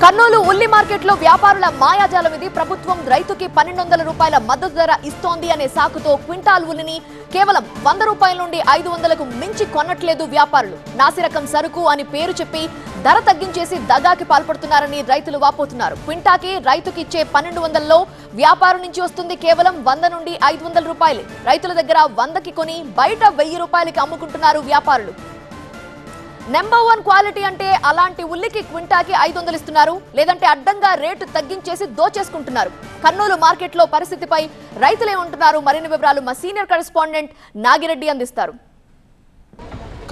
కర్నూలు ఉల్లి మార్కెట్లో వ్యాపారుల మాయాజాలం ఇది. ప్రభుత్వం రైతుకి 1200 రూపాయల మద్దతు ధర ఇస్తోంది అనే సాకుతో క్వింటాల్ ఉల్లిని కేవలం 100 రూపాయల నుండి 500కు మించి కొనట్లేదు వ్యాపారులు. నాసిరకం సరుకు అని పేరు చెప్పి ధర తగ్గించేసి దగాకి పాల్పడుతున్నారని రైతులు వాపోతున్నారు. క్వింటాకి రైతుకి ఇచ్చే 1200లో వ్యాపారం నుంచి వస్తుంది కేవలం 100 నుండి 500 రూపాయలు. రైతుల దగ్గర 100కి కొని బయట 1000 రూపాయలకి అమ్ముకుంటున్నారు వ్యాపారులు. నెంబర్ 1 క్వాలిటీ అంటే అలాంటి ఉల్లికి క్వింటాకి 500 ఇస్తున్నారు, లేదంటే అడ్డంగా రేటు తగ్గించేసి దోచేసుకుంటున్నారు. కర్నూలు మార్కెట్లో పరిస్థితిపై రైతులేమంటున్నారు? మరిన్ని వివరాలు మా సీనియర్ కరెస్పాండెంట్ నాగిరెడ్డి అందిస్తారు.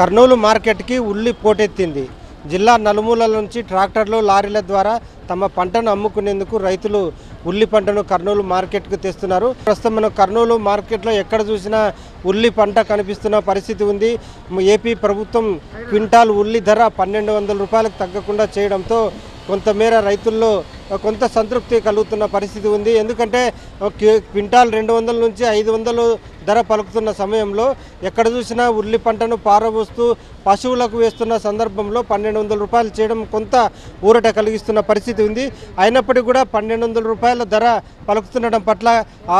కర్నూలు మార్కెట్కి ఉల్లి పోటెత్తింది. జిల్లా నలుమూలల నుంచి ట్రాక్టర్లు, లారీల ద్వారా తమ పంటను అమ్ముకునేందుకు రైతులు ఉల్లి పంటను కర్నూలు మార్కెట్కు తెస్తున్నారు. ప్రస్తుతం మనం కర్నూలు మార్కెట్లో ఎక్కడ చూసినా ఉల్లి పంట కనిపిస్తున్న పరిస్థితి ఉంది. ఏపీ ప్రభుత్వం క్వింటాల్ ఉల్లి ధర 1200 రూపాయలకు తగ్గకుండా చేయడంతో కొంతమేర రైతుల్లో కొంత సంతృప్తి కలుగుతున్న పరిస్థితి ఉంది. ఎందుకంటే క్వింటాల్ 200 నుంచి 500 ధర పలుకుతున్న సమయంలో ఎక్కడ చూసినా ఉల్లి పంటను పారబోస్తూ పశువులకు వేస్తున్న సందర్భంలో 1200 రూపాయలు చేయడం కొంత ఊరట కలిగిస్తున్న పరిస్థితి ఉంది. అయినప్పటికీ కూడా 1200 రూపాయల ధర పలుకుతుండడం పట్ల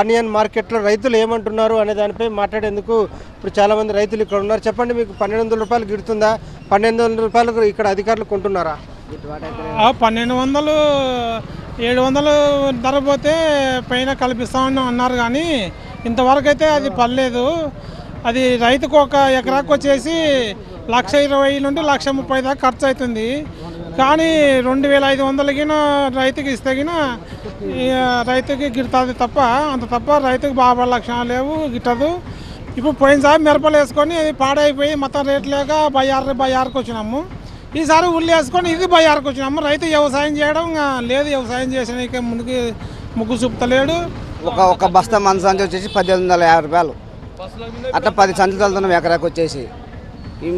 ఆనియన్ మార్కెట్లో రైతులు ఏమంటున్నారు అనే దానిపై మాట్లాడేందుకు ఇప్పుడు చాలామంది రైతులు ఇక్కడ ఉన్నారు. చెప్పండి, మీకు 1200 రూపాయలు గిడుతుందా? 1200 రూపాయలకు ఇక్కడ అధికారులు కొంటున్నారా? 1200 700 ధర పోతే పైన కల్పిస్తామని అన్నారు, కానీ ఇంతవరకు అయితే అది పర్లేదు. అది రైతుకు ఒక ఎకరాకు వచ్చేసి 1,20,000 నుండి 1,30,000 దాకా ఖర్చు అవుతుంది. కానీ 2,500కి రైతుకి ఇస్తే రైతుకి గిడుతుంది తప్ప, అంత తప్ప రైతుకి బాగా లక్షణాలు లేవు, గిట్టదు. ఇప్పుడు పోయినసారి మిరపలు వేసుకొని అది పాడైపోయి మొత్తం రేట్ లేక 6కి వచ్చినాము. ఈసారి ఉల్లి వేసుకొని ఇది 6కి వచ్చినాము. రైతు వ్యవసాయం చేయడం లేదు, వ్యవసాయం చేసిన ముందుకు ముగ్గు చూపుతలేడు. ఒక బస్తా మన సంచి వచ్చేసి 1850 రూపాయలు, అట్లా 10 సంచులు చల్లుతున్నాం ఎకరాకు వచ్చేసి.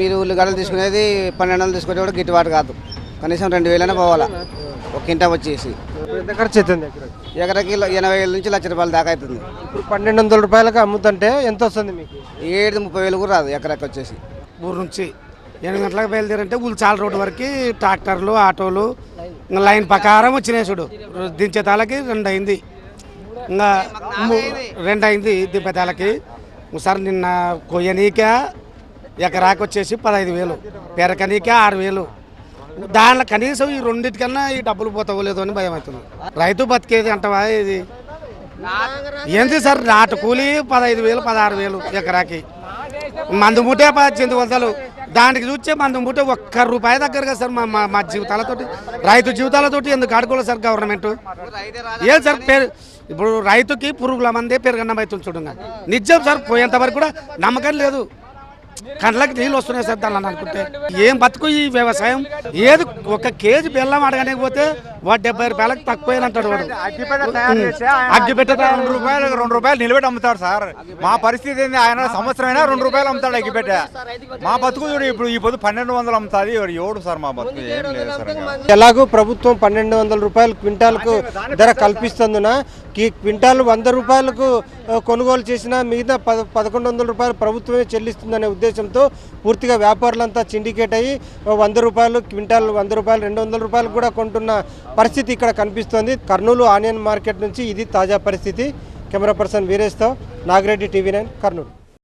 మీరు ఉల్లిగడ్డలు తీసుకునేది 1200 తీసుకునే కూడా గిట్టుబాటు కాదు. కనీసం 2000 పోవాలా ఒక కింటా వచ్చేసి. ఎంత ఖర్చు అవుతుంది? ఎకరాకి 80,000 నుంచి 1,00,000 రూపాయలు దాకా అవుతుంది. ఇప్పుడు 1200 రూపాయలకు అమ్ముతుంటే ఎంత వస్తుంది మీకు? 30,000 కూడా రాదు ఎకరాకి వచ్చేసి. ఊరు నుంచి 8 గంటలకు బయలుదేరంటే ఉల్చాల రోడ్డు వరకు ట్రాక్టర్లు, ఆటోలు ఇంకా లైన్ ప్రకారం వచ్చినాయి. చూడు, దించే తాళకి 2 అయింది, ఇంకా 2 అయింది దింపే తాళకి. సార్ నిన్న కొయ్యనీక ఎకరాకి వచ్చేసి 15,000, పెరకనీక 6,000. దానిలో కనీసం ఈ రెండింటికన్నా ఈ డబ్బులు పోతావలేదు అని భయం అవుతుంది. రైతు బతికేది అంటవా ఇది? ఏంటి సార్, నాటు కూలి 15,000, 16,000 ఎకరాకి. మందు మూటే 1800. దానికి చూస్తే మందు మూటే ₹1 దగ్గర కదా సార్. మా జీవితాలతోటి, రైతు జీవితాలతోటి ఎందుకు ఆడుకోలేదు సార్ గవర్నమెంట్? ఏం సార్ ఇప్పుడు రైతుకి పురుగుల మందే పెరగన్నం అవుతుంది చూడంగా. నిజం సార్, పోయేంత వరకు కూడా నమ్మకం లేదు. కండ్లకి నీళ్ళు వస్తున్నాయి సార్ దాన్ని అనుకుంటే. ఏం బతుకు ఈ వ్యవసాయం? ఏది ఒక కేజీ బెల్లం అడగలేకపోతే వాడు 70 రూపాయలకు తక్కువేనంటాడు వాడు. అగ్గిపెట్ట 2 రూపాయలు నిలబెట్టి అమ్ముతాడు సార్. మా పరిస్థితి ఏంది? ఆయన సంవత్సరం అయినా 2 రూపాయలు అమ్ముతాడు అగ్గిపెట్ట. మా బతుకు ఇప్పుడు ఈ పొద్దు 1200 అమ్ముతుంది. ఎవడు సార్ మా బతుకు? ఏం లేదు సార్. ఎలాగూ ప్రభుత్వం 1200 రూపాయలు క్వింటాల్కు ధర కల్పిస్తున్నందున క్వింటాల్ 100 రూపాయలకు కొనుగోలు చేసిన మిగతా 1100 రూపాయలు ప్రభుత్వమే చెల్లిస్తుందనే ఉద్దేశంతో పూర్తిగా వ్యాపారులంతా సిండికేట్ అయ్యి 100 రూపాయలు క్వింటాల్, 100 రూపాయలు, 200 రూపాయలు కూడా కొంటున్న పరిస్థితి ఇక్కడ కనిపిస్తోంది. కర్నూలు ఆనియన్ మార్కెట్ నుంచి ఇది తాజా పరిస్థితి. కెమెరా పర్సన్ వీరేష్తో నాగిరెడ్డి, TV9, కర్నూలు.